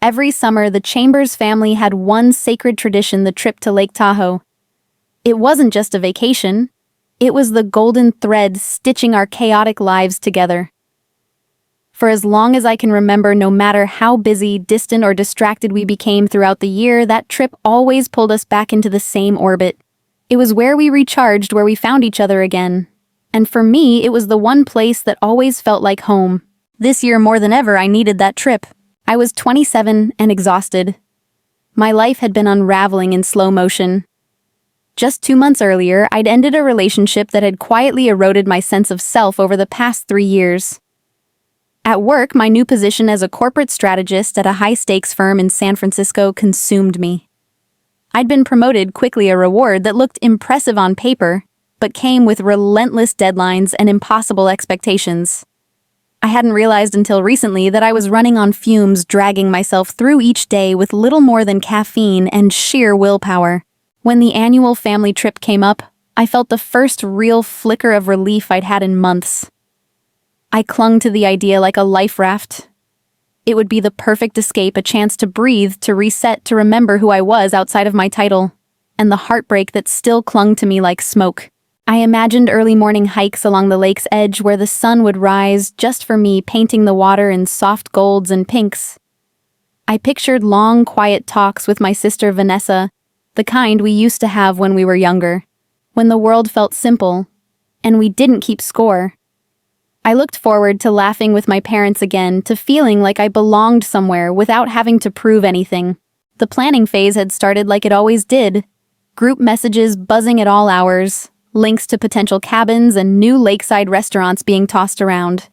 Every summer, the Chambers family had one sacred tradition: the trip to Lake Tahoe. It wasn't just a vacation. It was the golden thread stitching our chaotic lives together. For as long as I can remember, no matter how busy, distant, or distracted we became throughout the year, that trip always pulled us back into the same orbit. It was where we recharged, where we found each other again. And for me, it was the one place that always felt like home. This year, more than ever, I needed that trip. I was 27 and exhausted. My life had been unraveling in slow motion. Just 2 months earlier, I'd ended a relationship that had quietly eroded my sense of self over the past 3 years. At work, my new position as a corporate strategist at a high-stakes firm in San Francisco consumed me. I'd been promoted, quickly, a reward that looked impressive on paper, but came with relentless deadlines and impossible expectations. I hadn't realized until recently that I was running on fumes, dragging myself through each day with little more than caffeine and sheer willpower. When the annual family trip came up, I felt the first real flicker of relief I'd had in months. I clung to the idea like a life raft. It would be the perfect escape, a chance to breathe, to reset, to remember who I was outside of my title, and the heartbreak that still clung to me like smoke. I imagined early morning hikes along the lake's edge where the sun would rise just for me, painting the water in soft golds and pinks. I pictured long, quiet talks with my sister Vanessa, the kind we used to have when we were younger, when the world felt simple, and we didn't keep score. I looked forward to laughing with my parents again, to feeling like I belonged somewhere without having to prove anything. The planning phase had started like it always did. Group messages buzzing at all hours, links to potential cabins and new lakeside restaurants being tossed around.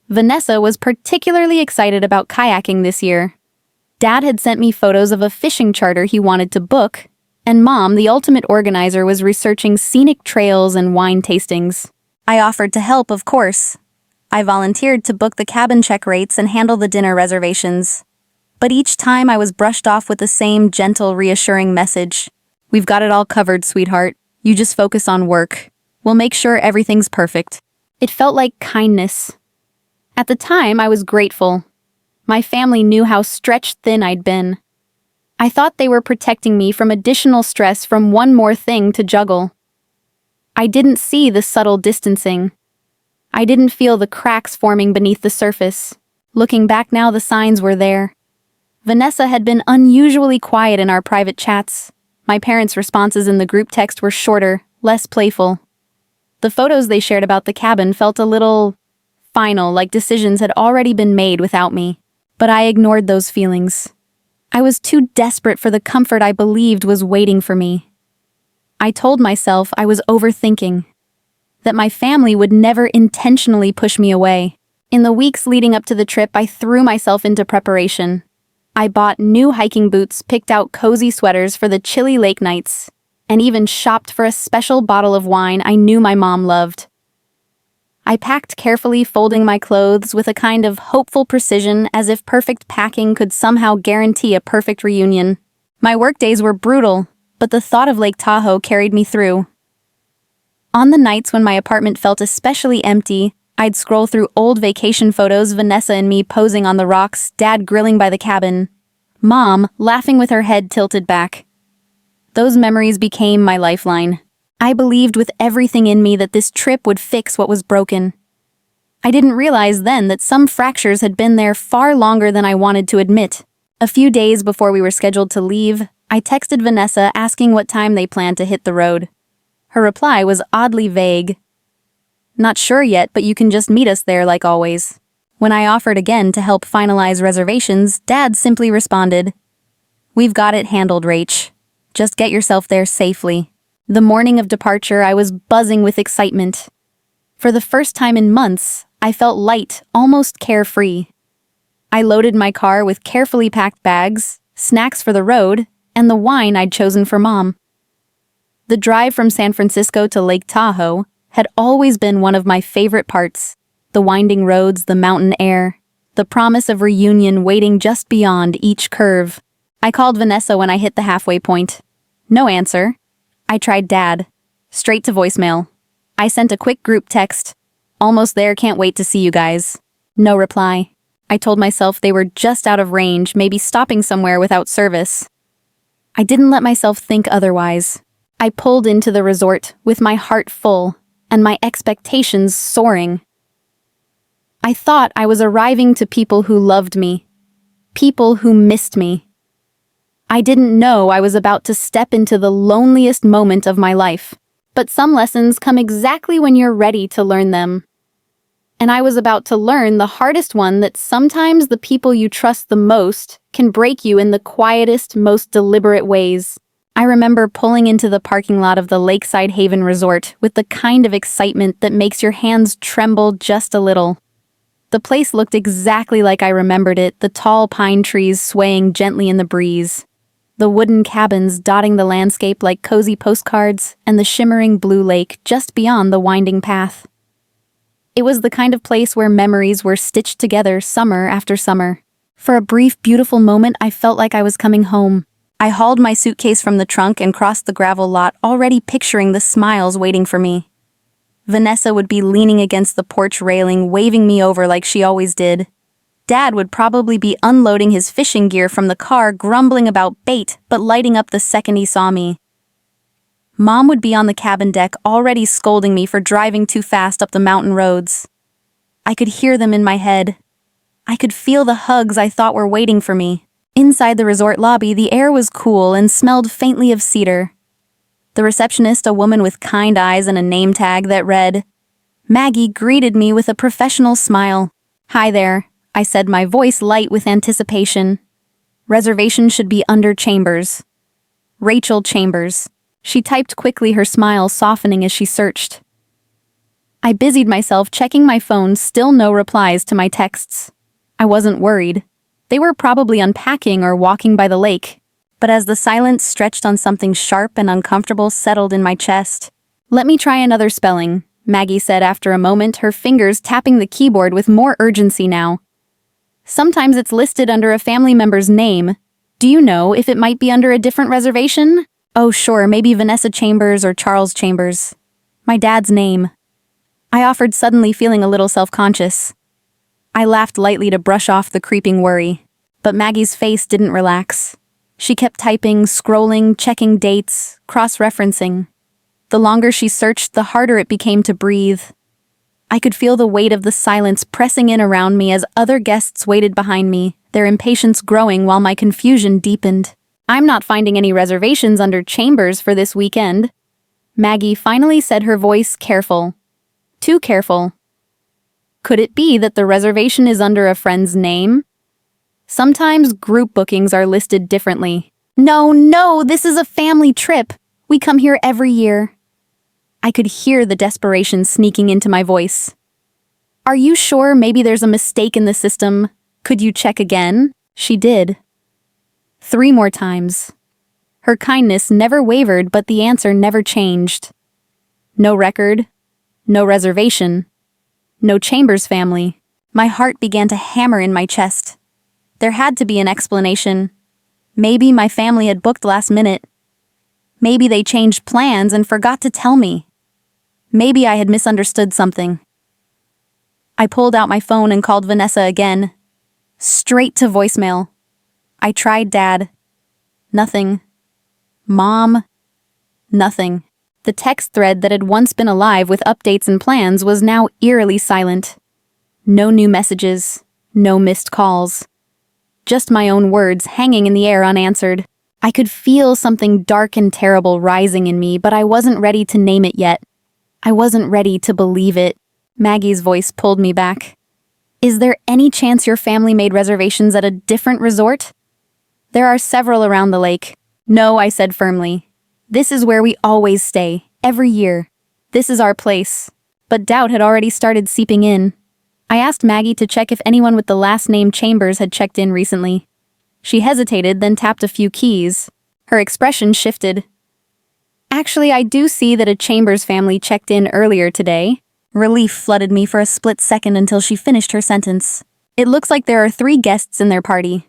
Vanessa was particularly excited about kayaking this year. Dad had sent me photos of a fishing charter he wanted to book, and Mom, the ultimate organizer, was researching scenic trails and wine tastings. I offered to help, of course. I volunteered to book the cabin check rates and handle the dinner reservations. But each time I was brushed off with the same gentle, reassuring message. "We've got it all covered, sweetheart. You just focus on work. We'll make sure everything's perfect." It felt like kindness. At the time, I was grateful. My family knew how stretched thin I'd been. I thought they were protecting me from additional stress from one more thing to juggle. I didn't see the subtle distancing. I didn't feel the cracks forming beneath the surface. Looking back now, the signs were there. Vanessa had been unusually quiet in our private chats. My parents' responses in the group text were shorter, less playful. The photos they shared about the cabin felt a little final, like decisions had already been made without me. But I ignored those feelings. I was too desperate for the comfort I believed was waiting for me. I told myself I was overthinking, that my family would never intentionally push me away. In the weeks leading up to the trip, I threw myself into preparation. I bought new hiking boots, picked out cozy sweaters for the chilly lake nights, and even shopped for a special bottle of wine I knew my mom loved. I packed carefully, folding my clothes with a kind of hopeful precision, as if perfect packing could somehow guarantee a perfect reunion. My workdays were brutal, but the thought of Lake Tahoe carried me through. On the nights when my apartment felt especially empty, I'd scroll through old vacation photos, Vanessa and me posing on the rocks, Dad grilling by the cabin, Mom laughing with her head tilted back. Those memories became my lifeline. I believed with everything in me that this trip would fix what was broken. I didn't realize then that some fractures had been there far longer than I wanted to admit. A few days before we were scheduled to leave, I texted Vanessa asking what time they planned to hit the road. Her reply was oddly vague. "Not sure yet, but you can just meet us there like always." When I offered again to help finalize reservations, Dad simply responded, "We've got it handled, Rach. Just get yourself there safely." The morning of departure, I was buzzing with excitement. For the first time in months, I felt light, almost carefree. I loaded my car with carefully packed bags, snacks for the road, and the wine I'd chosen for Mom. The drive from San Francisco to Lake Tahoe had always been one of my favorite parts. The winding roads, the mountain air, the promise of reunion waiting just beyond each curve. I called Vanessa when I hit the halfway point. No answer. I tried Dad. Straight to voicemail. I sent a quick group text. "Almost there, can't wait to see you guys." No reply. I told myself they were just out of range, maybe stopping somewhere without service. I didn't let myself think otherwise. I pulled into the resort with my heart full and my expectations soaring. I thought I was arriving to people who loved me, people who missed me. I didn't know I was about to step into the loneliest moment of my life, but some lessons come exactly when you're ready to learn them. And I was about to learn the hardest one, that sometimes the people you trust the most can break you in the quietest, most deliberate ways. I remember pulling into the parking lot of the Lakeside Haven Resort with the kind of excitement that makes your hands tremble just a little. The place looked exactly like I remembered it, the tall pine trees swaying gently in the breeze, the wooden cabins dotting the landscape like cozy postcards, and the shimmering blue lake just beyond the winding path. It was the kind of place where memories were stitched together summer after summer. For a brief, beautiful moment, I felt like I was coming home. I hauled my suitcase from the trunk and crossed the gravel lot, already picturing the smiles waiting for me. Vanessa would be leaning against the porch railing, waving me over like she always did. Dad would probably be unloading his fishing gear from the car, grumbling about bait, but lighting up the second he saw me. Mom would be on the cabin deck, already scolding me for driving too fast up the mountain roads. I could hear them in my head. I could feel the hugs I thought were waiting for me. Inside the resort lobby, the air was cool and smelled faintly of cedar. The receptionist, a woman with kind eyes and a name tag that read Maggie, greeted me with a professional smile. "Hi there," I said, my voice light with anticipation. "Reservation should be under Chambers. Rachel Chambers." She typed quickly, her smile softening as she searched. I busied myself checking my phone, still no replies to my texts. I wasn't worried. They were probably unpacking or walking by the lake. But as the silence stretched on something sharp and uncomfortable settled in my chest. "Let me try another spelling," Maggie said after a moment, her fingers tapping the keyboard with more urgency now. "Sometimes it's listed under a family member's name. Do you know if it might be under a different reservation?" "Oh sure, maybe Vanessa Chambers or Charles Chambers. My dad's name." I offered, suddenly feeling a little self-conscious. I laughed lightly to brush off the creeping worry. But Maggie's face didn't relax. She kept typing, scrolling, checking dates, cross-referencing. The longer she searched, the harder it became to breathe. I could feel the weight of the silence pressing in around me as other guests waited behind me, their impatience growing while my confusion deepened. "I'm not finding any reservations under Chambers for this weekend," Maggie finally said, her voice careful. Too careful. Could it be that the reservation is under a friend's name? Sometimes group bookings are listed differently. No, this is a family trip. We come here every year." I could hear the desperation sneaking into my voice. "Are you sure? Maybe there's a mistake in the system. Could you check again?" She did. 3 more times. Her kindness never wavered, but the answer never changed. No record. No reservation. No Chambers family. My heart began to hammer in my chest. There had to be an explanation. Maybe my family had booked last minute. Maybe they changed plans and forgot to tell me. Maybe I had misunderstood something. I pulled out my phone and called Vanessa again. Straight to voicemail. I tried Dad. Nothing. Mom. Nothing. The text thread that had once been alive with updates and plans was now eerily silent. No new messages. No missed calls. Just my own words hanging in the air unanswered. I could feel something dark and terrible rising in me, but I wasn't ready to name it yet. I wasn't ready to believe it. Maggie's voice pulled me back. "Is there any chance your family made reservations at a different resort?" "There are several around the lake." "No," I said firmly. "This is where we always stay, every year. This is our place." But doubt had already started seeping in. I asked Maggie to check if anyone with the last name Chambers had checked in recently. She hesitated, then tapped a few keys. Her expression shifted. "Actually, I do see that a Chambers family checked in earlier today." Relief flooded me for a split second until she finished her sentence. "It looks like there are 3 guests in their party.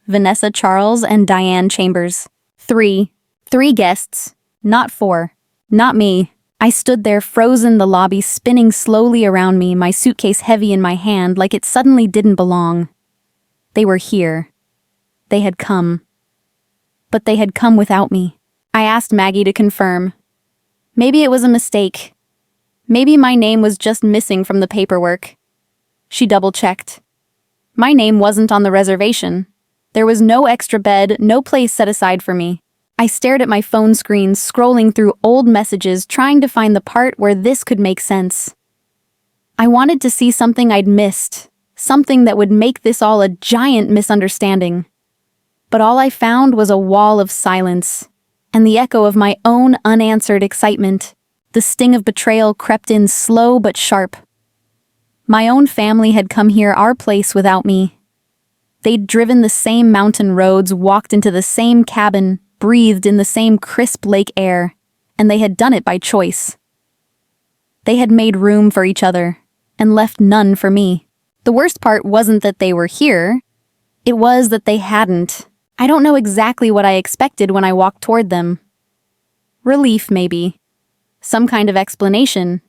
Vanessa Charles and Diane Chambers. 3. 3 guests. Not 4. Not me." I stood there frozen, the lobby spinning slowly around me, my suitcase heavy in my hand like it suddenly didn't belong. They were here. They had come. But they had come without me. I asked Maggie to confirm. Maybe it was a mistake. Maybe my name was just missing from the paperwork. She double-checked. My name wasn't on the reservation. There was no extra bed, no place set aside for me. I stared at my phone screen, scrolling through old messages, trying to find the part where this could make sense. I wanted to see something I'd missed, something that would make this all a giant misunderstanding. But all I found was a wall of silence, and the echo of my own unanswered excitement. The sting of betrayal crept in slow but sharp. My own family had come here, our place, without me. They'd driven the same mountain roads, walked into the same cabin, breathed in the same crisp lake air, and they had done it by choice. They had made room for each other, and left none for me. The worst part wasn't that they were here, it was that they hadn't. I don't know exactly what I expected when I walked toward them. Relief, maybe. Some kind of explanation.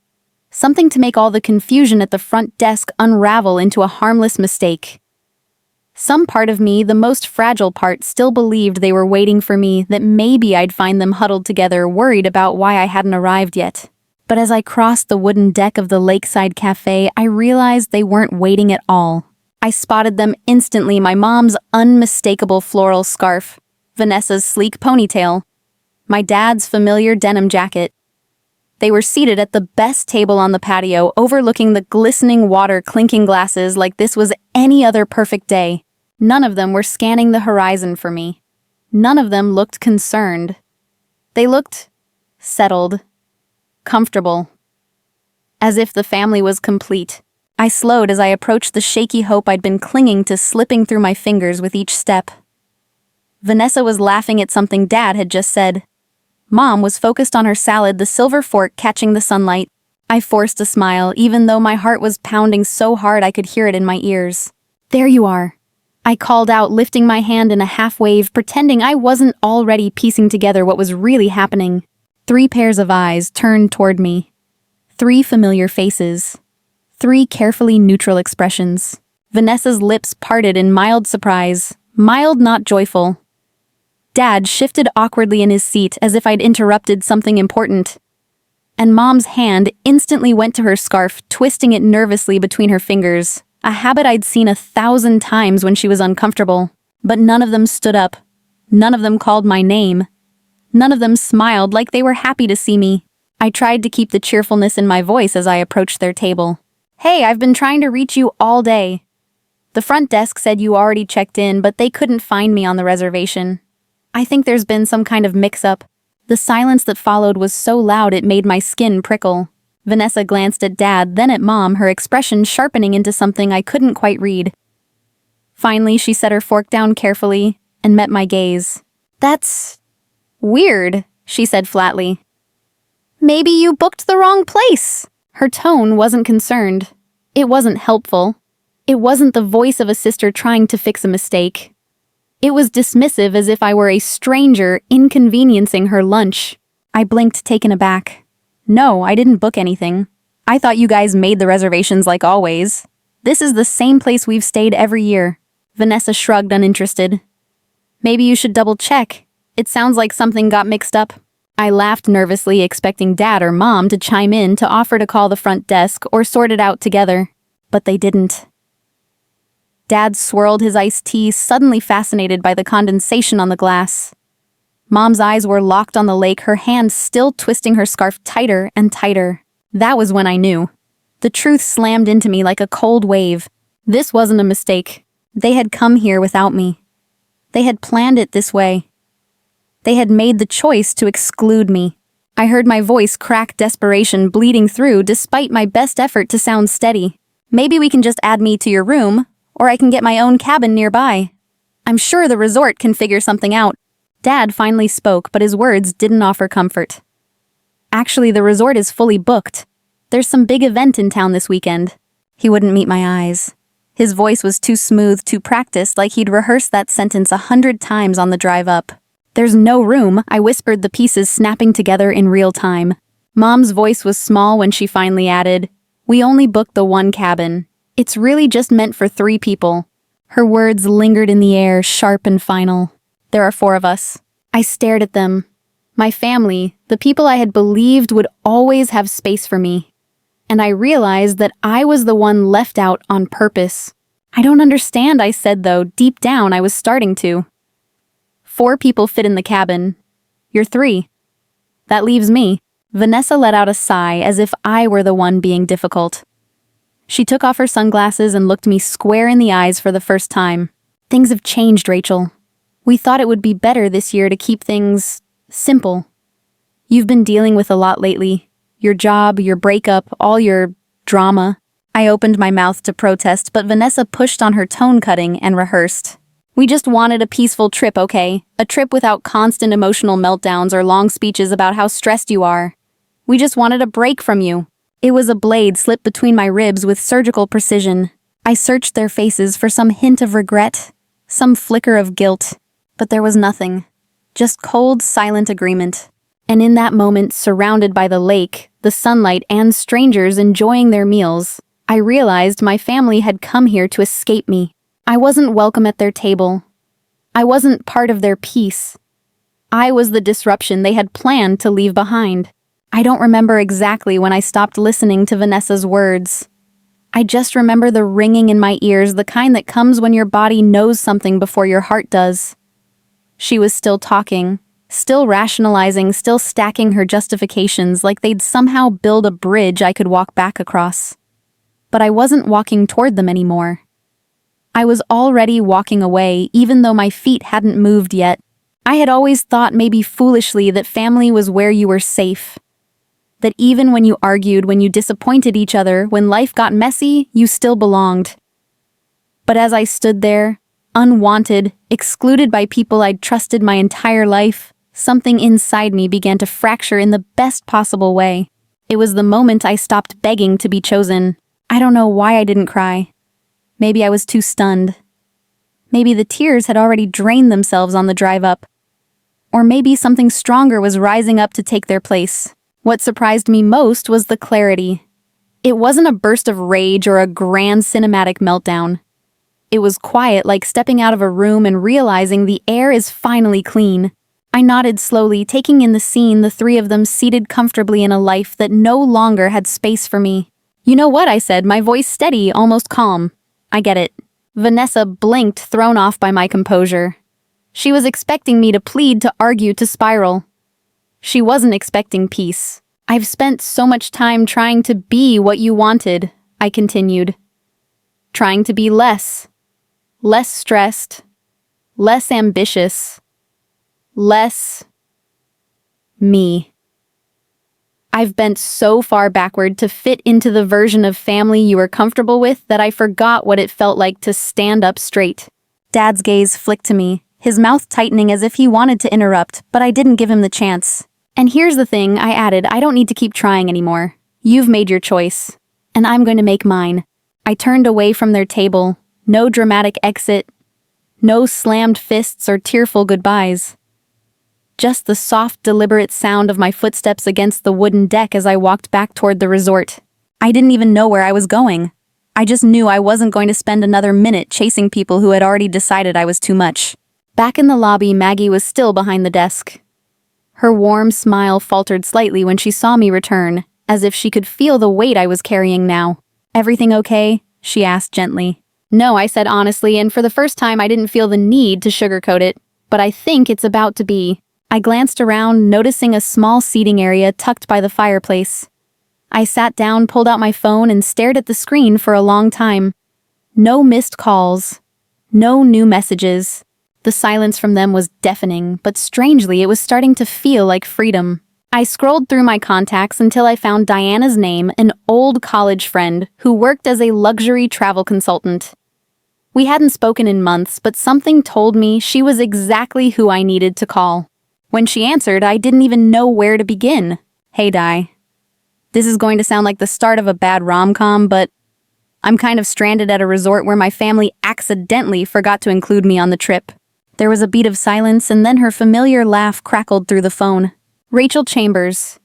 Something to make all the confusion at the front desk unravel into a harmless mistake. Some part of me, the most fragile part, still believed they were waiting for me, that maybe I'd find them huddled together, worried about why I hadn't arrived yet. But as I crossed the wooden deck of the lakeside cafe, I realized they weren't waiting at all. I spotted them instantly, my mom's unmistakable floral scarf, Vanessa's sleek ponytail, my dad's familiar denim jacket. They were seated at the best table on the patio, overlooking the glistening water, clinking glasses like this was any other perfect day. None of them were scanning the horizon for me. None of them looked concerned. They looked settled, comfortable, as if the family was complete. I slowed as I approached the shaky hope I'd been clinging to, slipping through my fingers with each step. Vanessa was laughing at something Dad had just said. Mom was focused on her salad, the silver fork catching the sunlight. I forced a smile, even though my heart was pounding so hard I could hear it in my ears. "There you are," I called out, lifting my hand in a half-wave, pretending I wasn't already piecing together what was really happening. 3 pairs of eyes turned toward me. 3 familiar faces. 3 carefully neutral expressions. Vanessa's lips parted in mild surprise, mild, not joyful. Dad shifted awkwardly in his seat as if I'd interrupted something important. And Mom's hand instantly went to her scarf, twisting it nervously between her fingers, a habit I'd seen 1,000 times when she was uncomfortable. But none of them stood up. None of them called my name. None of them smiled like they were happy to see me. I tried to keep the cheerfulness in my voice as I approached their table. "Hey, I've been trying to reach you all day. The front desk said you already checked in, but they couldn't find me on the reservation. I think there's been some kind of mix-up." The silence that followed was so loud it made my skin prickle. Vanessa glanced at Dad, then at Mom, her expression sharpening into something I couldn't quite read. Finally, she set her fork down carefully and met my gaze. "That's weird," she said flatly. "Maybe you booked the wrong place." Her tone wasn't concerned. It wasn't helpful. It wasn't the voice of a sister trying to fix a mistake. It was dismissive, as if I were a stranger inconveniencing her lunch. I blinked, taken aback. "No, I didn't book anything. I thought you guys made the reservations like always. This is the same place we've stayed every year." Vanessa shrugged, uninterested. "Maybe you should double-check. It sounds like something got mixed up." I laughed nervously, expecting Dad or Mom to chime in to offer to call the front desk or sort it out together. But they didn't. Dad swirled his iced tea, suddenly fascinated by the condensation on the glass. Mom's eyes were locked on the lake, her hand still twisting her scarf tighter and tighter. That was when I knew. The truth slammed into me like a cold wave. This wasn't a mistake. They had come here without me. They had planned it this way. They had made the choice to exclude me. I heard my voice crack, desperation bleeding through despite my best effort to sound steady. "Maybe we can just add me to your room, or I can get my own cabin nearby. I'm sure the resort can figure something out." Dad finally spoke, but his words didn't offer comfort. "Actually, the resort is fully booked. There's some big event in town this weekend." He wouldn't meet my eyes. His voice was too smooth, too practiced, like he'd rehearsed that sentence 100 times on the drive up. "There's no room," I whispered, the pieces snapping together in real time. Mom's voice was small when she finally added, "We only booked the one cabin. It's really just meant for 3 people." Her words lingered in the air, sharp and final. There are 4 of us. I stared at them. My family, the people I had believed would always have space for me. And I realized that I was the one left out on purpose. I don't understand, I said, though deep down I was starting to. 4 people fit in the cabin. You're 3. That leaves me. Vanessa let out a sigh as if I were the one being difficult. She took off her sunglasses and looked me square in the eyes for the first time. Things have changed, Rachel. We thought it would be better this year to keep things simple. You've been dealing with a lot lately. Your job, your breakup, all your drama. I opened my mouth to protest, but Vanessa pushed on her tone cutting and rehearsed. We just wanted a peaceful trip, okay? A trip without constant emotional meltdowns or long speeches about how stressed you are. We just wanted a break from you. It was a blade slipped between my ribs with surgical precision. I searched their faces for some hint of regret, some flicker of guilt, but there was nothing. Just cold, silent agreement. And in that moment, surrounded by the lake, the sunlight, and strangers enjoying their meals, I realized my family had come here to escape me. I wasn't welcome at their table. I wasn't part of their peace. I was the disruption they had planned to leave behind. I don't remember exactly when I stopped listening to Vanessa's words. I just remember the ringing in my ears, the kind that comes when your body knows something before your heart does. She was still talking, still rationalizing, still stacking her justifications like they'd somehow build a bridge I could walk back across. But I wasn't walking toward them anymore. I was already walking away, even though my feet hadn't moved yet. I had always thought, maybe foolishly, that family was where you were safe. That even when you argued, when you disappointed each other, when life got messy, you still belonged. But as I stood there, unwanted, excluded by people I'd trusted my entire life, something inside me began to fracture in the best possible way. It was the moment I stopped begging to be chosen. I don't know why I didn't cry. Maybe I was too stunned. Maybe the tears had already drained themselves on the drive up. Or maybe something stronger was rising up to take their place. What surprised me most was the clarity. It wasn't a burst of rage or a grand cinematic meltdown. It was quiet, like stepping out of a room and realizing the air is finally clean. I nodded slowly, taking in the scene, the 3 of them seated comfortably in a life that no longer had space for me. You know what, I said, my voice steady, almost calm. I get it. Vanessa blinked, thrown off by my composure. She was expecting me to plead, to argue, to spiral. She wasn't expecting peace. I've spent so much time trying to be what you wanted, I continued. Trying to be less stressed, less ambitious, less me. I've bent so far backward to fit into the version of family you were comfortable with that I forgot what it felt like to stand up straight. Dad's gaze flicked to me, his mouth tightening as if he wanted to interrupt, but I didn't give him the chance. And here's the thing, I added, I don't need to keep trying anymore. You've made your choice, and I'm going to make mine. I turned away from their table. No dramatic exit. No slammed fists or tearful goodbyes. Just the soft, deliberate sound of my footsteps against the wooden deck as I walked back toward the resort. I didn't even know where I was going. I just knew I wasn't going to spend another minute chasing people who had already decided I was too much. Back in the lobby, Maggie was still behind the desk. Her warm smile faltered slightly when she saw me return, as if she could feel the weight I was carrying now. Everything okay? She asked gently. No, I said honestly, and for the first time I didn't feel the need to sugarcoat it, but I think it's about to be. I glanced around, noticing a small seating area tucked by the fireplace. I sat down, pulled out my phone, and stared at the screen for a long time. No missed calls. No new messages. The silence from them was deafening, but strangely it was starting to feel like freedom. I scrolled through my contacts until I found Diana's name, an old college friend who worked as a luxury travel consultant. We hadn't spoken in months, but something told me she was exactly who I needed to call. When she answered, I didn't even know where to begin. Hey, Di. This is going to sound like the start of a bad rom-com, but I'm kind of stranded at a resort where my family accidentally forgot to include me on the trip. There was a beat of silence, and then her familiar laugh crackled through the phone. Rachel Chambers,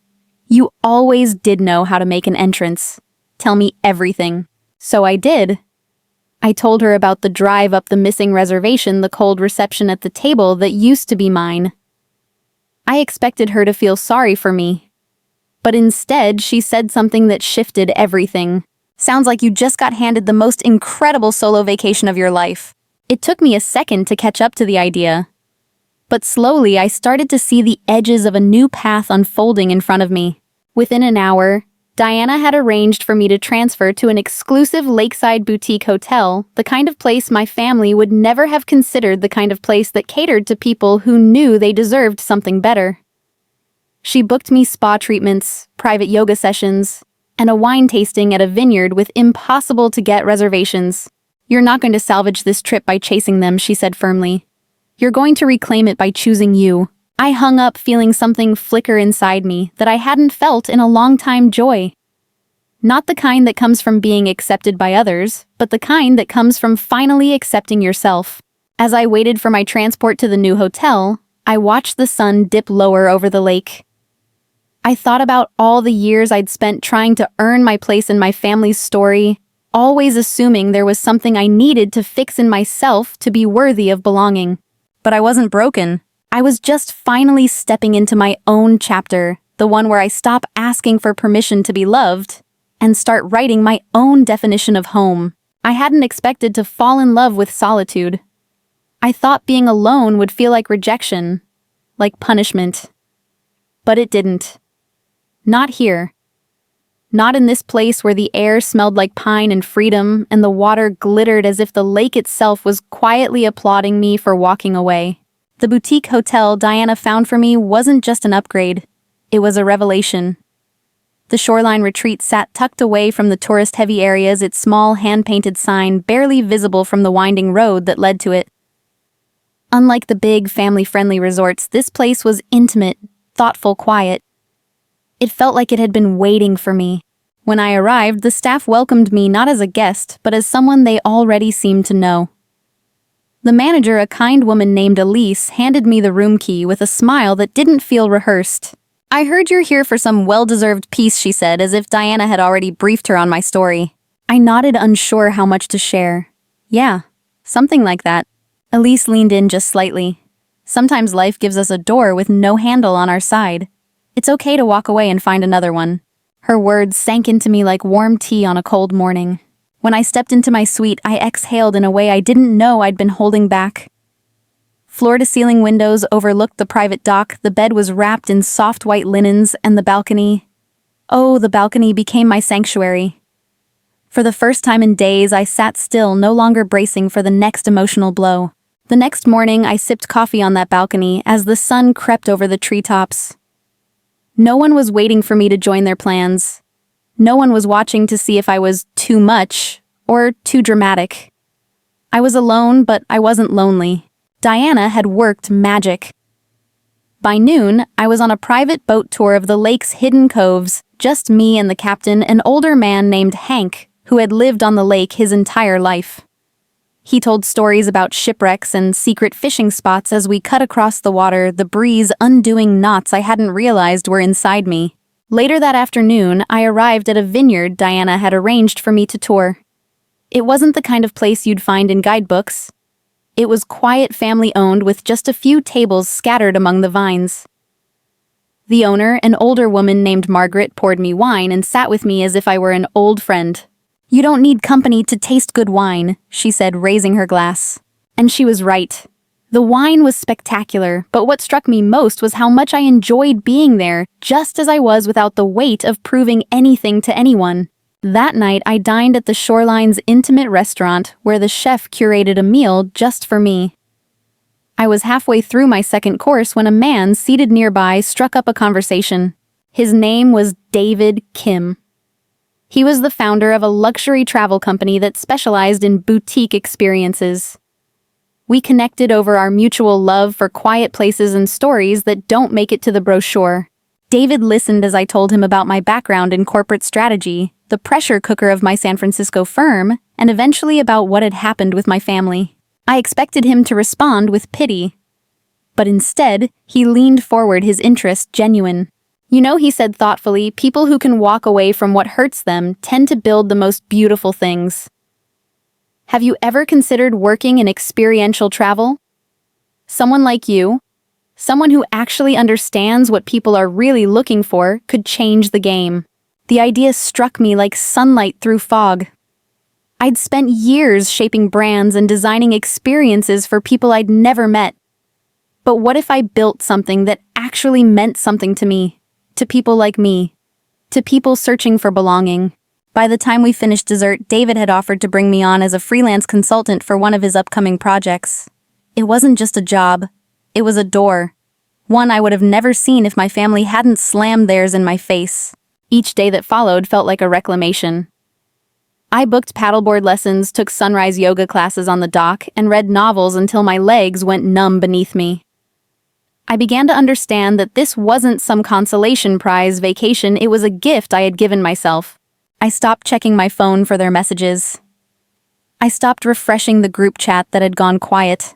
you always did know how to make an entrance. Tell me everything. So I did. I told her about the drive up the missing reservation, the cold reception at the table that used to be mine. I expected her to feel sorry for me. But instead, she said something that shifted everything. "Sounds like you just got handed the most incredible solo vacation of your life." It took me a second to catch up to the idea. But slowly, I started to see the edges of a new path unfolding in front of me. Within an hour, Diana had arranged for me to transfer to an exclusive lakeside boutique hotel, the kind of place my family would never have considered the kind of place that catered to people who knew they deserved something better. She booked me spa treatments, private yoga sessions, and a wine tasting at a vineyard with impossible-to-get reservations. "You're not going to salvage this trip by chasing them," she said firmly. "You're going to reclaim it by choosing you." I hung up feeling something flicker inside me that I hadn't felt in a long time. Joy. Not the kind that comes from being accepted by others, but the kind that comes from finally accepting yourself. As I waited for my transport to the new hotel, I watched the sun dip lower over the lake. I thought about all the years I'd spent trying to earn my place in my family's story, always assuming there was something I needed to fix in myself to be worthy of belonging. But I wasn't broken. I was just finally stepping into my own chapter, the one where I stop asking for permission to be loved and start writing my own definition of home. I hadn't expected to fall in love with solitude. I thought being alone would feel like rejection, like punishment. But it didn't. Not here. Not in this place where the air smelled like pine and freedom and the water glittered as if the lake itself was quietly applauding me for walking away. The boutique hotel Diana found for me wasn't just an upgrade. It was a revelation. The shoreline retreat sat tucked away from the tourist-heavy areas, its small hand-painted sign barely visible from the winding road that led to it. Unlike the big, family-friendly resorts, this place was intimate, thoughtful, quiet. It felt like it had been waiting for me. When I arrived, the staff welcomed me not as a guest, but as someone they already seemed to know. The manager, a kind woman named Elise, handed me the room key with a smile that didn't feel rehearsed. "I heard you're here for some well-deserved peace," she said, as if Diana had already briefed her on my story. I nodded, unsure how much to share. "Yeah, something like that." Elise leaned in just slightly. "Sometimes life gives us a door with no handle on our side. It's okay to walk away and find another one." Her words sank into me like warm tea on a cold morning. When I stepped into my suite, I exhaled in a way I didn't know I'd been holding back. Floor-to-ceiling windows overlooked the private dock, the bed was wrapped in soft white linens, and the balcony. Oh, the balcony became my sanctuary. For the first time in days, I sat still, no longer bracing for the next emotional blow. The next morning, I sipped coffee on that balcony as the sun crept over the treetops. No one was waiting for me to join their plans. No one was watching to see if I was too much or too dramatic. I was alone, but I wasn't lonely. Diana had worked magic. By noon, I was on a private boat tour of the lake's hidden coves, just me and the captain, an older man named Hank, who had lived on the lake his entire life. He told stories about shipwrecks and secret fishing spots as we cut across the water, the breeze undoing knots I hadn't realized were inside me. Later that afternoon, I arrived at a vineyard Diana had arranged for me to tour. It wasn't the kind of place you'd find in guidebooks. It was quiet, family-owned, with just a few tables scattered among the vines. The owner, an older woman named Margaret, poured me wine and sat with me as if I were an old friend. "You don't need company to taste good wine," she said, raising her glass. And she was right. The wine was spectacular, but what struck me most was how much I enjoyed being there, just as I was without the weight of proving anything to anyone. That night, I dined at the Shoreline's intimate restaurant, where the chef curated a meal just for me. I was halfway through my second course when a man seated nearby struck up a conversation. His name was David Kim. He was the founder of a luxury travel company that specialized in boutique experiences. We connected over our mutual love for quiet places and stories that don't make it to the brochure. David listened as I told him about my background in corporate strategy, the pressure cooker of my San Francisco firm, and eventually about what had happened with my family. I expected him to respond with pity. But instead, he leaned forward, his interest genuine. "You know," he said thoughtfully, "people who can walk away from what hurts them tend to build the most beautiful things." Have you ever considered working in experiential travel? Someone like you, someone who actually understands what people are really looking for, could change the game. The idea struck me like sunlight through fog. I'd spent years shaping brands and designing experiences for people I'd never met. But what if I built something that actually meant something to me, to people like me, to people searching for belonging? By the time we finished dessert, David had offered to bring me on as a freelance consultant for one of his upcoming projects. It wasn't just a job, it was a door. One I would have never seen if my family hadn't slammed theirs in my face. Each day that followed felt like a reclamation. I booked paddleboard lessons, took sunrise yoga classes on the dock, and read novels until my legs went numb beneath me. I began to understand that this wasn't some consolation prize vacation, it was a gift I had given myself. I stopped checking my phone for their messages. I stopped refreshing the group chat that had gone quiet.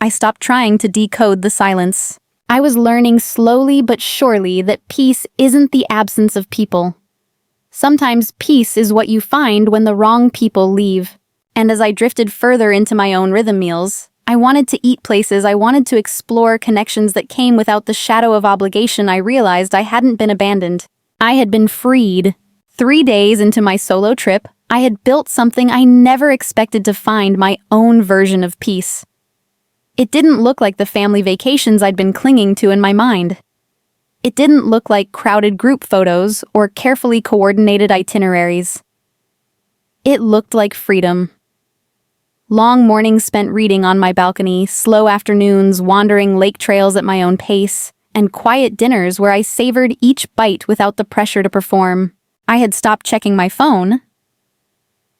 I stopped trying to decode the silence. I was learning slowly but surely that peace isn't the absence of people. Sometimes peace is what you find when the wrong people leave. And as I drifted further into my own rhythm meals, I wanted to eat places, I wanted to explore connections that came without the shadow of obligation. I realized I hadn't been abandoned. I had been freed. 3 days into my solo trip, I had built something I never expected to find: my own version of peace. It didn't look like the family vacations I'd been clinging to in my mind. It didn't look like crowded group photos or carefully coordinated itineraries. It looked like freedom. Long mornings spent reading on my balcony, slow afternoons wandering lake trails at my own pace, and quiet dinners where I savored each bite without the pressure to perform. I had stopped checking my phone.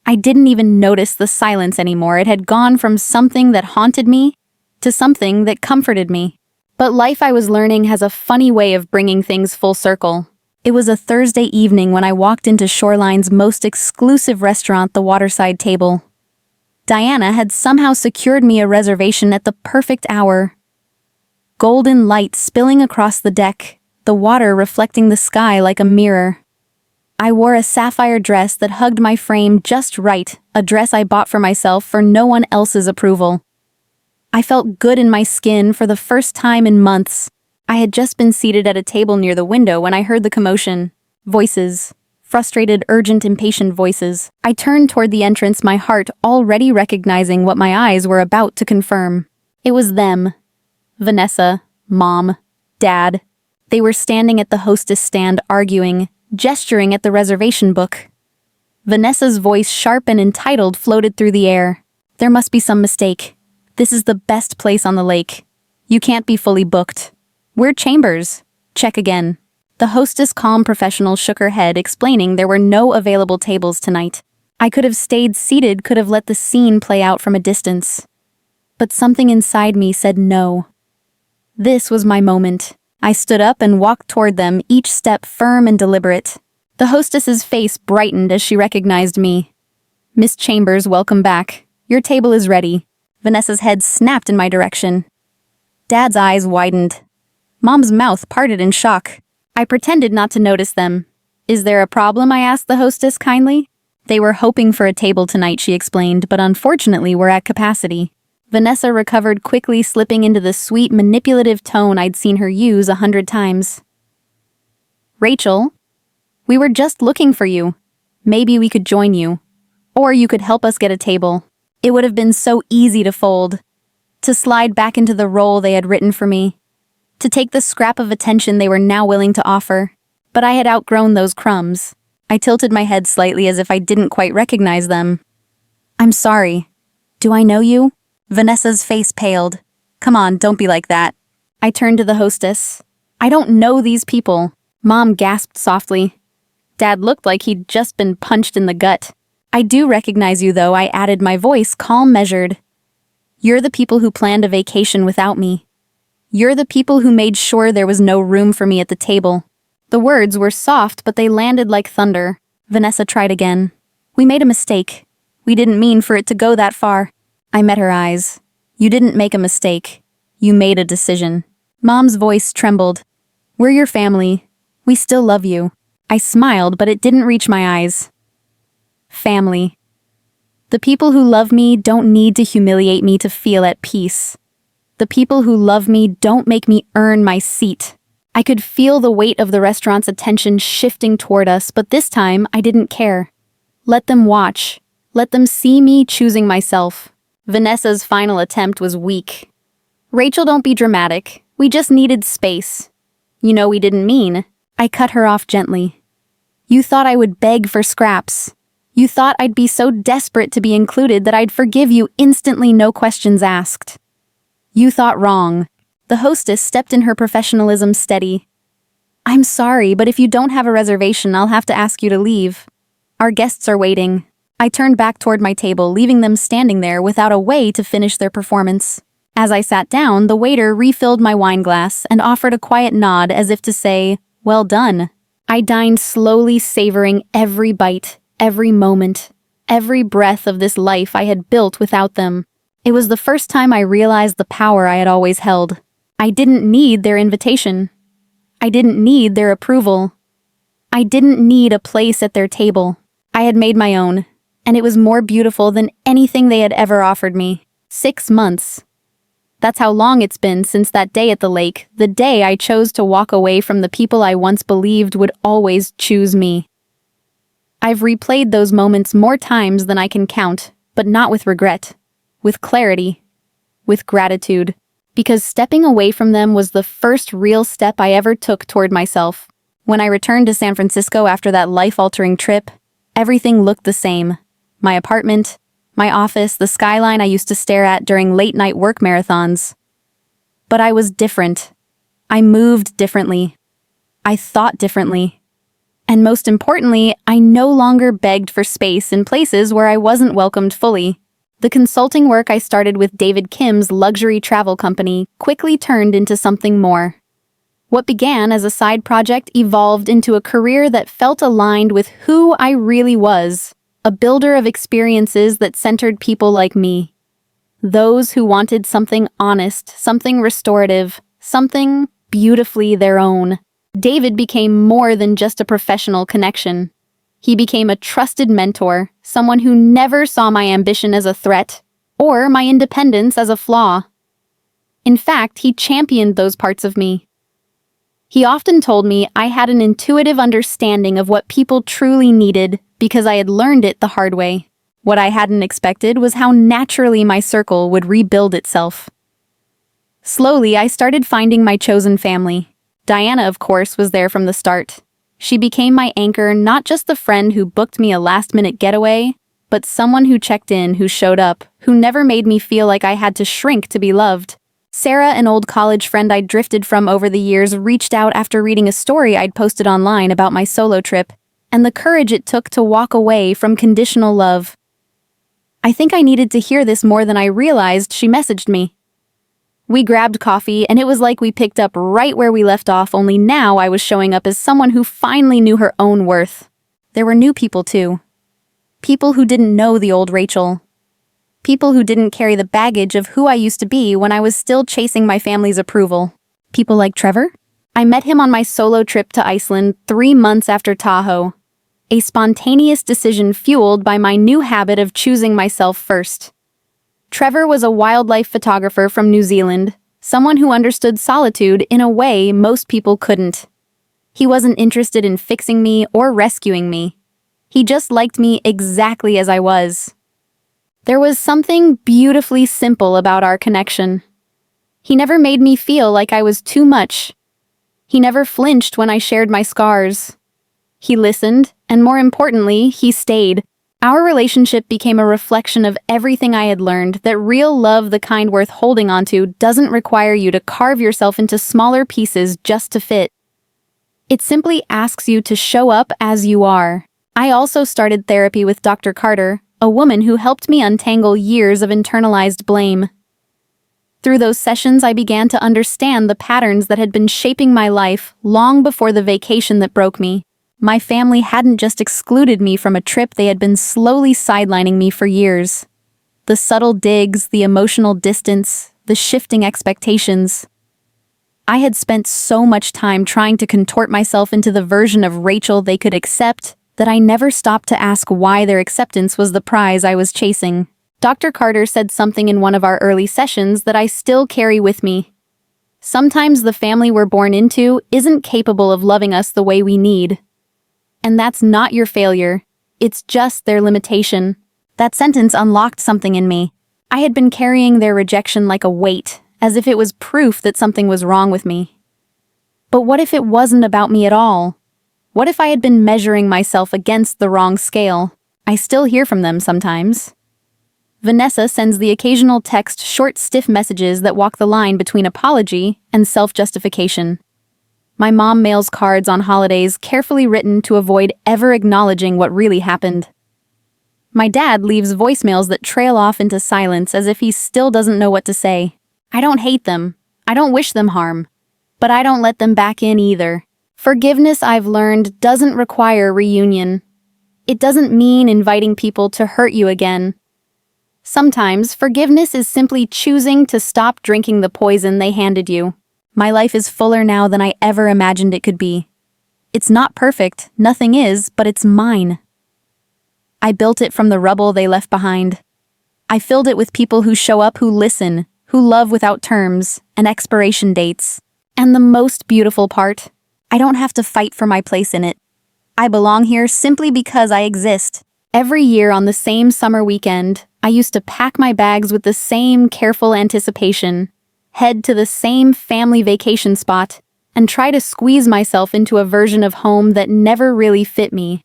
I didn't even notice the silence anymore. It had gone from something that haunted me to something that comforted me. But life, I was learning, has a funny way of bringing things full circle. It was a Thursday evening when I walked into Shoreline's most exclusive restaurant, the Waterside Table. Diana had somehow secured me a reservation at the perfect hour. Golden light spilling across the deck, the water reflecting the sky like a mirror. I wore a sapphire dress that hugged my frame just right, a dress I bought for myself for no one else's approval. I felt good in my skin for the first time in months. I had just been seated at a table near the window when I heard the commotion. Voices. Frustrated, urgent, impatient voices. I turned toward the entrance, my heart already recognizing what my eyes were about to confirm. It was them. Vanessa, Mom, Dad. They were standing at the hostess stand arguing, gesturing at the reservation book. Vanessa's voice, sharp and entitled, floated through the air. There must be some mistake. This is the best place on the lake. You can't be fully booked. We're Chambers. Check again. The hostess, calm professional, shook her head, explaining there were no available tables tonight. I could have stayed seated, could have let the scene play out from a distance. But something inside me said no. This was my moment. I stood up and walked toward them, each step firm and deliberate. The hostess's face brightened as she recognized me. Miss Chambers, welcome back. Your table is ready. Vanessa's head snapped in my direction. Dad's eyes widened. Mom's mouth parted in shock. I pretended not to notice them. Is there a problem? I asked the hostess kindly. They were hoping for a table tonight, she explained, but unfortunately we're at capacity. Vanessa recovered quickly, slipping into the sweet, manipulative tone I'd seen her use 100 times. Rachel, we were just looking for you. Maybe we could join you. Or you could help us get a table. It would have been so easy to fold. To slide back into the role they had written for me. To take the scrap of attention they were now willing to offer. But I had outgrown those crumbs. I tilted my head slightly as if I didn't quite recognize them. I'm sorry. Do I know you? Vanessa's face paled. Come on, don't be like that. I turned to the hostess. I don't know these people. Mom gasped softly. Dad looked like he'd just been punched in the gut. I do recognize you, though, I added, my voice calm, measured. You're the people who planned a vacation without me. You're the people who made sure there was no room for me at the table. The words were soft, but they landed like thunder. Vanessa tried again. We made a mistake. We didn't mean for it to go that far. I met her eyes. You didn't make a mistake. You made a decision. Mom's voice trembled. We're your family. We still love you. I smiled, but it didn't reach my eyes. Family. The people who love me don't need to humiliate me to feel at peace. The people who love me don't make me earn my seat. I could feel the weight of the restaurant's attention shifting toward us, but this time I didn't care. Let them watch. Let them see me choosing myself. Vanessa's final attempt was weak. Rachel, don't be dramatic. We just needed space. You know we didn't mean. I cut her off gently. You thought I would beg for scraps. You thought I'd be so desperate to be included that I'd forgive you instantly, no questions asked. You thought wrong. The hostess stepped in, her professionalism steady. I'm sorry, but if you don't have a reservation, I'll have to ask you to leave. Our guests are waiting. I turned back toward my table, leaving them standing there without a way to finish their performance. As I sat down, the waiter refilled my wine glass and offered a quiet nod as if to say, well done. I dined slowly, savoring every bite, every moment, every breath of this life I had built without them. It was the first time I realized the power I had always held. I didn't need their invitation. I didn't need their approval. I didn't need a place at their table. I had made my own, and it was more beautiful than anything they had ever offered me. 6 months. That's how long it's been since that day at the lake, the day I chose to walk away from the people I once believed would always choose me. I've replayed those moments more times than I can count, but not with regret, with clarity, with gratitude, because stepping away from them was the first real step I ever took toward myself. When I returned to San Francisco after that life-altering trip, everything looked the same. My apartment, my office, the skyline I used to stare at during late-night work marathons. But I was different. I moved differently. I thought differently. And most importantly, I no longer begged for space in places where I wasn't welcomed fully. The consulting work I started with David Kim's luxury travel company quickly turned into something more. What began as a side project evolved into a career that felt aligned with who I really was, a builder of experiences that centered people like me. Those who wanted something honest, something restorative, something beautifully their own. David became more than just a professional connection. He became a trusted mentor, someone who never saw my ambition as a threat or my independence as a flaw. In fact, he championed those parts of me. He often told me I had an intuitive understanding of what people truly needed because I had learned it the hard way. What I hadn't expected was how naturally my circle would rebuild itself. Slowly, I started finding my chosen family. Diana, of course, was there from the start. She became my anchor, not just the friend who booked me a last-minute getaway, but someone who checked in, who showed up, who never made me feel like I had to shrink to be loved. Sarah, an old college friend I'd drifted from over the years, reached out after reading a story I'd posted online about my solo trip, and the courage it took to walk away from conditional love. I think I needed to hear this more than I realized. She messaged me. We grabbed coffee, and it was like we picked up right where we left off, only now I was showing up as someone who finally knew her own worth. There were new people, too. People who didn't know the old Rachel. People who didn't carry the baggage of who I used to be when I was still chasing my family's approval. People like Trevor? I met him on my solo trip to Iceland 3 months after Tahoe. A spontaneous decision fueled by my new habit of choosing myself first. Trevor was a wildlife photographer from New Zealand, someone who understood solitude in a way most people couldn't. He wasn't interested in fixing me or rescuing me. He just liked me exactly as I was. There was something beautifully simple about our connection. He never made me feel like I was too much. He never flinched when I shared my scars. He listened, and more importantly, he stayed. Our relationship became a reflection of everything I had learned, that real love, the kind worth holding onto, doesn't require you to carve yourself into smaller pieces just to fit. It simply asks you to show up as you are. I also started therapy with Dr. Carter, a woman who helped me untangle years of internalized blame. Through those sessions, I began to understand the patterns that had been shaping my life long before the vacation that broke me. My family hadn't just excluded me from a trip, they had been slowly sidelining me for years. The subtle digs, the emotional distance, the shifting expectations. I had spent so much time trying to contort myself into the version of Rachel they could accept, that I never stopped to ask why their acceptance was the prize I was chasing. Dr. Carter said something in one of our early sessions that I still carry with me. Sometimes the family we're born into isn't capable of loving us the way we need. And that's not your failure. It's just their limitation. That sentence unlocked something in me. I had been carrying their rejection like a weight, as if it was proof that something was wrong with me. But what if it wasn't about me at all? What if I had been measuring myself against the wrong scale? I still hear from them sometimes. Vanessa sends the occasional text short, stiff messages that walk the line between apology and self-justification. My mom mails cards on holidays carefully written to avoid ever acknowledging what really happened. My dad leaves voicemails that trail off into silence as if he still doesn't know what to say. I don't hate them. I don't wish them harm. But I don't let them back in either. Forgiveness, I've learned, doesn't require reunion. It doesn't mean inviting people to hurt you again. Sometimes, forgiveness is simply choosing to stop drinking the poison they handed you. My life is fuller now than I ever imagined it could be. It's not perfect, nothing is, but it's mine. I built it from the rubble they left behind. I filled it with people who show up, who listen, who love without terms and expiration dates. And the most beautiful part, I don't have to fight for my place in it. I belong here simply because I exist. Every year on the same summer weekend, I used to pack my bags with the same careful anticipation, head to the same family vacation spot, and try to squeeze myself into a version of home that never really fit me.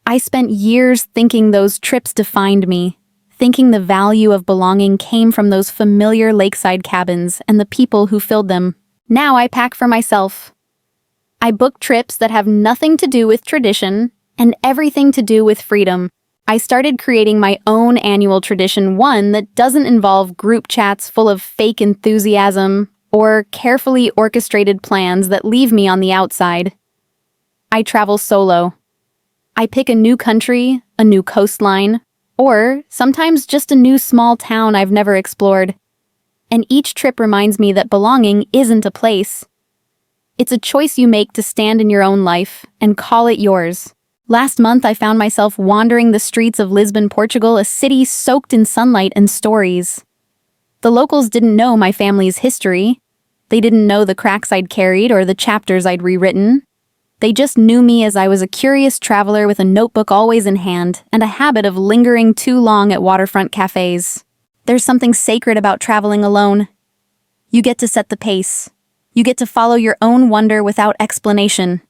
I spent years thinking those trips defined me, thinking the value of belonging came from those familiar lakeside cabins and the people who filled them. Now I pack for myself. I book trips that have nothing to do with tradition and everything to do with freedom. I started creating my own annual tradition, one that doesn't involve group chats full of fake enthusiasm or carefully orchestrated plans that leave me on the outside. I travel solo. I pick a new country, a new coastline, or sometimes just a new small town I've never explored. And each trip reminds me that belonging isn't a place. It's a choice you make to stand in your own life and call it yours. Last month, I found myself wandering the streets of Lisbon, Portugal, a city soaked in sunlight and stories. The locals didn't know my family's history. They didn't know the cracks I'd carried or the chapters I'd rewritten. They just knew me as I was a curious traveler with a notebook always in hand and a habit of lingering too long at waterfront cafes. There's something sacred about traveling alone. You get to set the pace. You get to follow your own wonder without explanation.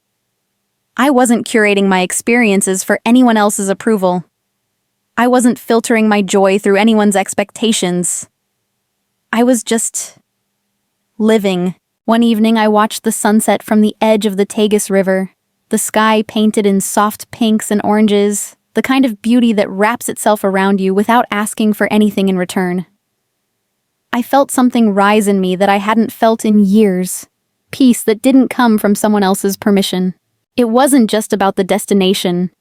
I wasn't curating my experiences for anyone else's approval. I wasn't filtering my joy through anyone's expectations. I was just living. One evening I watched the sunset from the edge of the Tagus River, the sky painted in soft pinks and oranges, the kind of beauty that wraps itself around you without asking for anything in return. I felt something rise in me that I hadn't felt in years, peace that didn't come from someone else's permission. It wasn't just about the destination.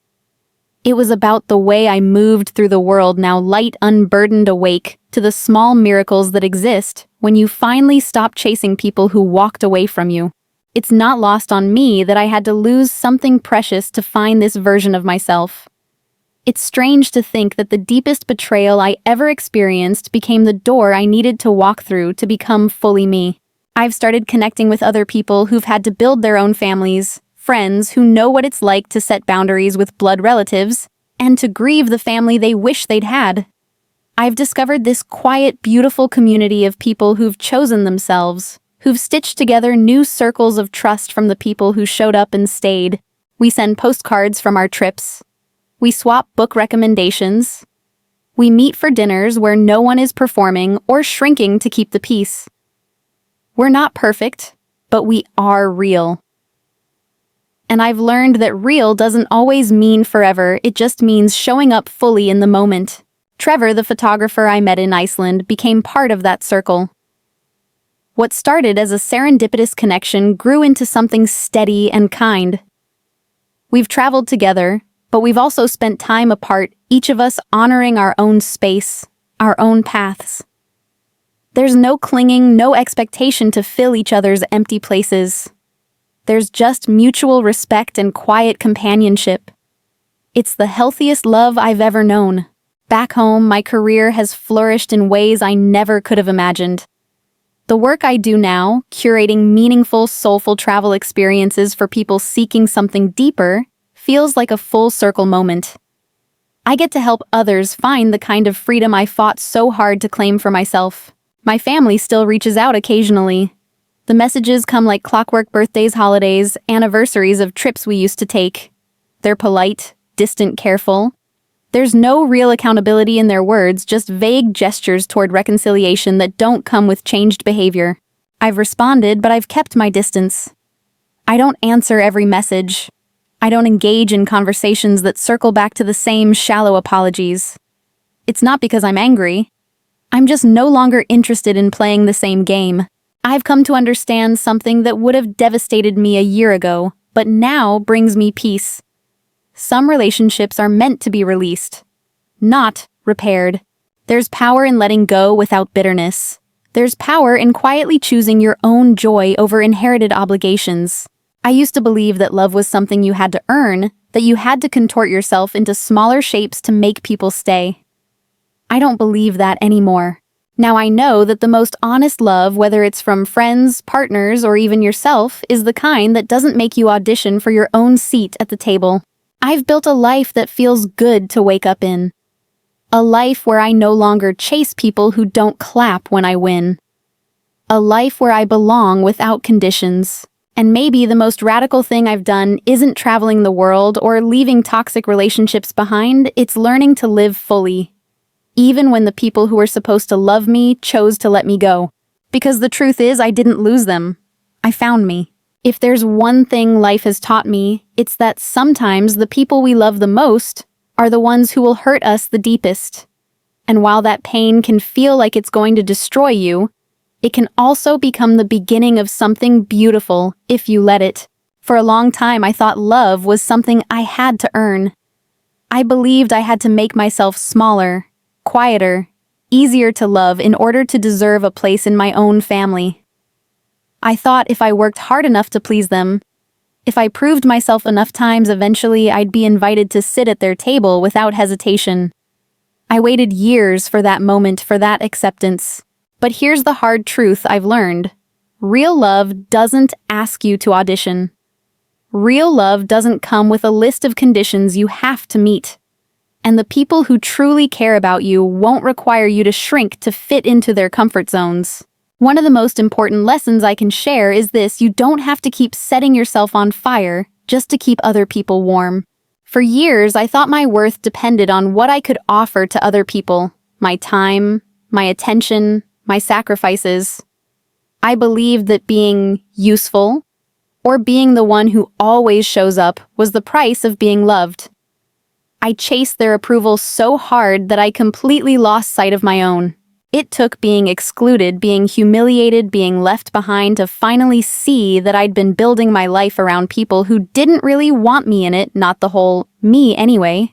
It was about the way I moved through the world, now light, unburdened, awake to the small miracles that exist when you finally stop chasing people who walked away from you. It's not lost on me that I had to lose something precious to find this version of myself. It's strange to think that the deepest betrayal I ever experienced became the door I needed to walk through to become fully me. I've started connecting with other people who've had to build their own families, friends who know what it's like to set boundaries with blood relatives, and to grieve the family they wish they'd had. I've discovered this quiet, beautiful community of people who've chosen themselves, who've stitched together new circles of trust from the people who showed up and stayed. We send postcards from our trips. We swap book recommendations. We meet for dinners where no one is performing or shrinking to keep the peace. We're not perfect, but we are real. And I've learned that real doesn't always mean forever, it just means showing up fully in the moment. Trevor, the photographer I met in Iceland, became part of that circle. What started as a serendipitous connection grew into something steady and kind. We've traveled together, but we've also spent time apart, each of us honoring our own space, our own paths. There's no clinging, no expectation to fill each other's empty places. There's just mutual respect and quiet companionship. It's the healthiest love I've ever known. Back home, my career has flourished in ways I never could have imagined. The work I do now, curating meaningful, soulful travel experiences for people seeking something deeper, feels like a full-circle moment. I get to help others find the kind of freedom I fought so hard to claim for myself. My family still reaches out occasionally. The messages come like clockwork: birthdays, holidays, anniversaries of trips we used to take. They're polite, distant, careful. There's no real accountability in their words, just vague gestures toward reconciliation that don't come with changed behavior. I've responded, but I've kept my distance. I don't answer every message. I don't engage in conversations that circle back to the same shallow apologies. It's not because I'm angry. I'm just no longer interested in playing the same game. I've come to understand something that would have devastated me a year ago, but now brings me peace. Some relationships are meant to be released, not repaired. There's power in letting go without bitterness. There's power in quietly choosing your own joy over inherited obligations. I used to believe that love was something you had to earn, that you had to contort yourself into smaller shapes to make people stay. I don't believe that anymore. Now I know that the most honest love, whether it's from friends, partners, or even yourself, is the kind that doesn't make you audition for your own seat at the table. I've built a life that feels good to wake up in. A life where I no longer chase people who don't clap when I win. A life where I belong without conditions. And maybe the most radical thing I've done isn't traveling the world or leaving toxic relationships behind, it's learning to live fully. Even when the people who were supposed to love me chose to let me go. Because the truth is, I didn't lose them. I found me. If there's one thing life has taught me, it's that sometimes the people we love the most are the ones who will hurt us the deepest. And while that pain can feel like it's going to destroy you, it can also become the beginning of something beautiful if you let it. For a long time, I thought love was something I had to earn. I believed I had to make myself smaller, quieter, easier to love in order to deserve a place in my own family. I thought if I worked hard enough to please them, if I proved myself enough times, eventually I'd be invited to sit at their table without hesitation. I waited years for that moment, for that acceptance. But here's the hard truth I've learned. Real love doesn't ask you to audition. Real love doesn't come with a list of conditions you have to meet. And the people who truly care about you won't require you to shrink to fit into their comfort zones. One of the most important lessons I can share is this: you don't have to keep setting yourself on fire just to keep other people warm. For years, I thought my worth depended on what I could offer to other people. My time, my attention, my sacrifices. I believed that being useful, or being the one who always shows up, was the price of being loved. I chased their approval so hard that I completely lost sight of my own. It took being excluded, being humiliated, being left behind to finally see that I'd been building my life around people who didn't really want me in it, not the whole me anyway.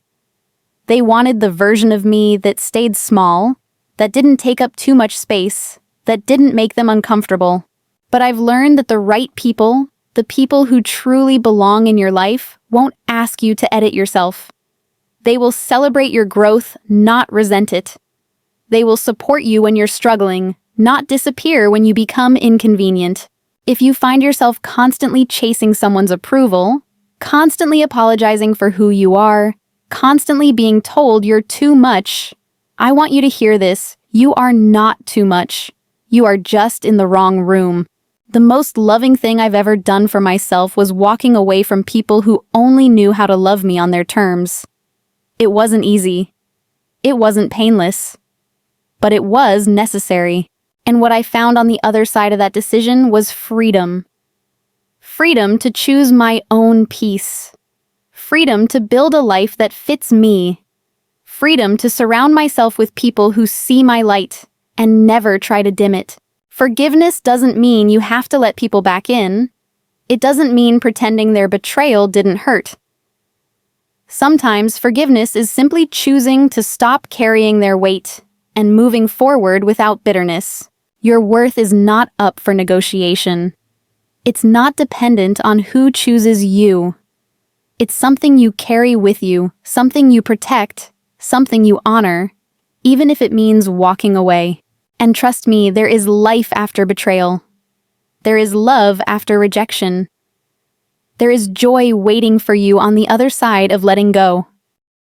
They wanted the version of me that stayed small, that didn't take up too much space, that didn't make them uncomfortable. But I've learned that the right people, the people who truly belong in your life, won't ask you to edit yourself. They will celebrate your growth, not resent it. They will support you when you're struggling, not disappear when you become inconvenient. If you find yourself constantly chasing someone's approval, constantly apologizing for who you are, constantly being told you're too much, I want you to hear this: you are not too much. You are just in the wrong room. The most loving thing I've ever done for myself was walking away from people who only knew how to love me on their terms. It wasn't easy. It wasn't painless. But it was necessary. And what I found on the other side of that decision was freedom. Freedom to choose my own peace. Freedom to build a life that fits me. Freedom to surround myself with people who see my light and never try to dim it. Forgiveness doesn't mean you have to let people back in. It doesn't mean pretending their betrayal didn't hurt. Sometimes forgiveness is simply choosing to stop carrying their weight and moving forward without bitterness. Your worth is not up for negotiation. It's not dependent on who chooses you. It's something you carry with you, something you protect, something you honor, even if it means walking away. And trust me, there is life after betrayal. There is love after rejection. There is joy waiting for you on the other side of letting go.